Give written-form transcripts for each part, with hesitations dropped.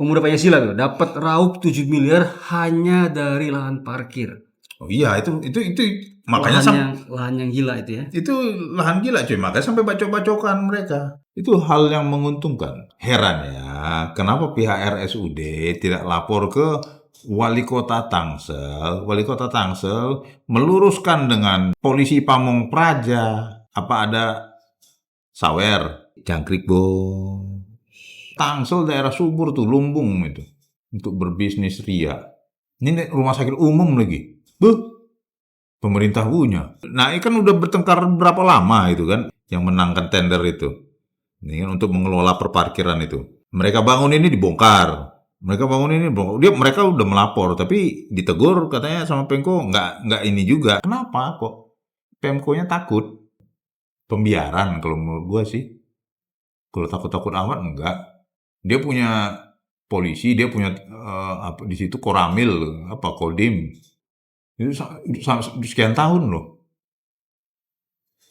pemuda Pancasila tuh dapat raup 7 miliar hanya dari lahan parkir. Oh iya, itu makanya lahan yang gila itu ya. Itu lahan gila cuy, makanya sampai bacok-bacokan mereka. Itu hal yang menguntungkan. Heran ya, kenapa pihak RSUD tidak lapor ke Wali Kota Tangsel? Wali Kota Tangsel meluruskan dengan polisi Pamong Praja. Apa ada sawer, jangkrik bos. Tangsel daerah subur tuh, lumbung itu. Untuk berbisnis ria. Ini rumah sakit umum lagi. Pemerintah punya. Nah, ini kan udah bertengkar berapa lama itu kan yang menangkan tender itu. Ini kan untuk mengelola perparkiran itu. Mereka bangun ini dibongkar. Mereka udah melapor tapi ditegur katanya sama Pemko nggak ini juga. Kenapa kok? Pemko-nya takut. Pembiaran kalau menurut gua sih. Kalau takut-takut amat enggak. Dia punya polisi, dia punya di situ Koramil, Kodim. Itu sekian tahun loh.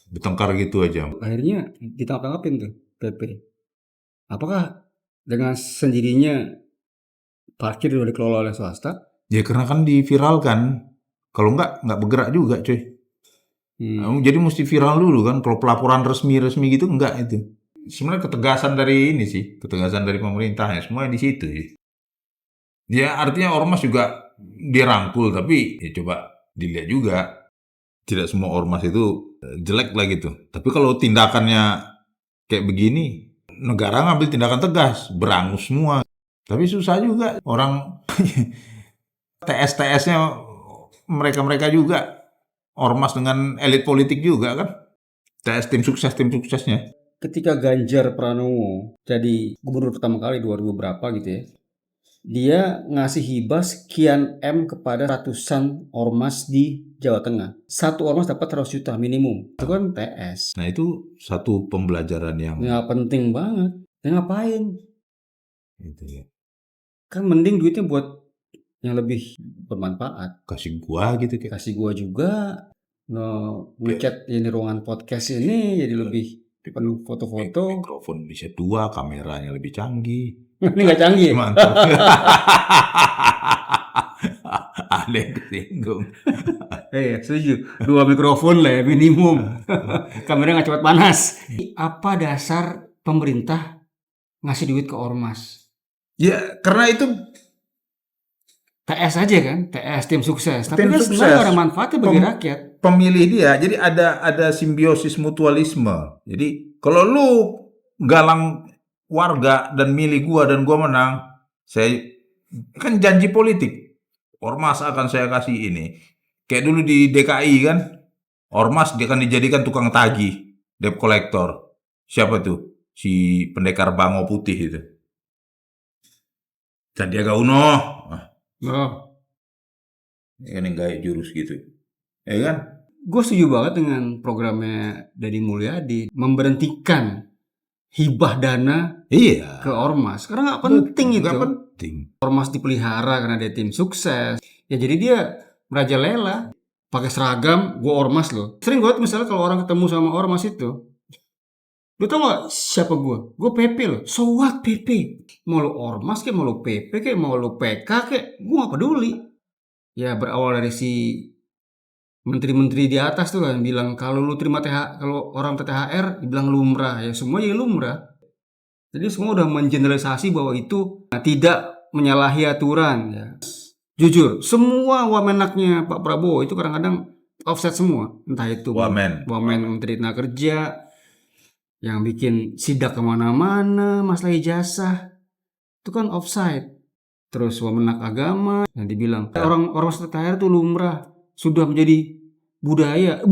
Bertengkar gitu aja. Akhirnya ditangkap-tangkapin tuh PP. Apakah dengan sendirinya parkir udah dikelola oleh swasta? Ya karena kan diviralkan. Kalau nggak bergerak juga cuy. Jadi mesti viral dulu kan. Kalau pelaporan resmi gitu enggak itu. Sebenarnya ketegasan dari ini sih. Ketegasan dari pemerintahnya. Semuanya di situ sih. Ya artinya ormas juga dirangkul. Tapi ya coba dilihat juga. Tidak semua ormas itu jelek lah gitu. Tapi kalau tindakannya kayak begini, negara ngambil tindakan tegas. Berangus semua. Tapi susah juga. Orang TS-TS-nya mereka juga. Ormas dengan elit politik juga kan. TS tim suksesnya. Ketika Ganjar Pranowo jadi gubernur pertama kali 2000 berapa gitu ya. Dia ngasih hibah sekian M kepada ratusan ormas di Jawa Tengah. Satu ormas dapat 100 juta minimum. Itu kan TS. Nah itu satu pembelajaran yang penting banget. Ya ngapain? Itu ya. Kan mending duitnya buat yang lebih bermanfaat. Kasih gua gitu kayak. Kasih gua juga. Ngecat ini ruangan podcast ini jadi lebih penuh foto-foto. Mikrofon bisa 2, kameranya lebih canggih. Ini nggak canggih. Mantap. Ada yang kesinggung. Setuju. 2 mikrofon lah ya minimum. Kamera nggak cepat panas. Apa dasar pemerintah ngasih duit ke ormas? Ya karena itu TS aja kan, TS tim sukses. Tapi tim kan sukses. sebenarnya ada manfaatnya bagi rakyat. Pemilih dia, jadi ada simbiosis mutualisme. Jadi kalau lu galang warga dan milih gua dan gua menang, saya kan janji politik. Ormas akan saya kasih ini. Kayak dulu di DKI kan, ormas dia akan dijadikan tukang tagih, debt collector. Siapa tuh? Si pendekar Bango Putih itu. Sandiaga Uno. Ya kan yang gaya jurus gitu. Ya kan? Gue setuju banget dengan programnya Deddy Mulyadi memberhentikan hibah dana ke ormas. Karena nggak penting itu. Nggak penting. Ormas dipelihara karena dia tim sukses. Ya jadi dia merajalela. Pakai seragam, gue ormas loh. Sering gue misalnya kalau orang ketemu sama ormas itu, lu tau gak siapa gue? Gue PP loh. So what PP? Mau lu ormas kayak, mau lu PP kayak, mau lu PK kayak, gue gak peduli. Ya berawal dari si menteri-menteri di atas tuh kan bilang kalau lu terima kalau orang THR dibilang lumrah, ya semua jadi lumrah. Jadi semua udah mengeneralisasi bahwa itu tidak menyalahi aturan ya. Jujur, semua wamenaknya Pak Prabowo itu kadang-kadang offset semua. Entah itu wamen Menteri Tenaga Kerja yang bikin sidak kemana-mana, masalah ijazah itu kan offside. Terus wamenak agama yang dibilang orang THR itu lumrah, sudah menjadi budaya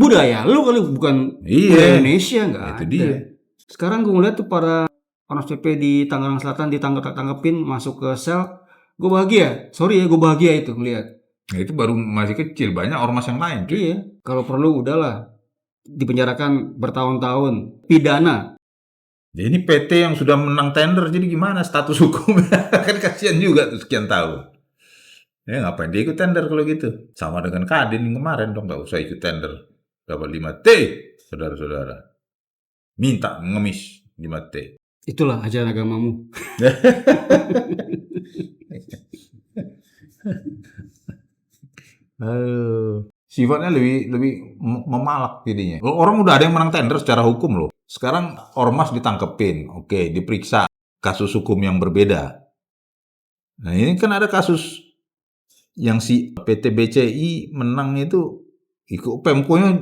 lu kali bukan budaya Indonesia, nggak ada. Dia. Sekarang gue ngeliat tuh para ormas PP di Tangerang Selatan ditangkepin masuk ke sel, gue bahagia. Sorry ya, gue bahagia itu ngeliat. Nah, itu baru masih kecil, banyak ormas yang lain. Iya, kalau perlu udahlah dipenjarakan bertahun-tahun, pidana. Ya, ini PT yang sudah menang tender, jadi gimana status hukumnya? Kan kasihan juga tuh sekian tahun. Ya ngapain dia ikut tender kalau gitu? Sama dengan Kadin yang kemarin dong, nggak usah ikut tender. Dapat 5T, saudara-saudara. Minta ngemis 5T. Itulah ajaran agamamu. Sifatnya lebih memalak jadinya. Orang udah ada yang menang tender secara hukum loh. Sekarang ormas ditangkepin, oke, diperiksa kasus hukum yang berbeda. Nah ini kan ada kasus yang si PT BCI menang itu, ikut Pemkonya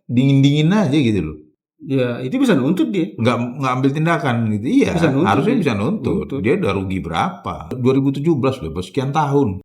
dingin-dingin aja gitu loh. Ya, itu bisa nuntut dia. Nggak ambil tindakan gitu. Iya, Bisa nuntut harusnya dia. bisa nuntut. Dia udah rugi berapa? 2017 loh, sekian tahun.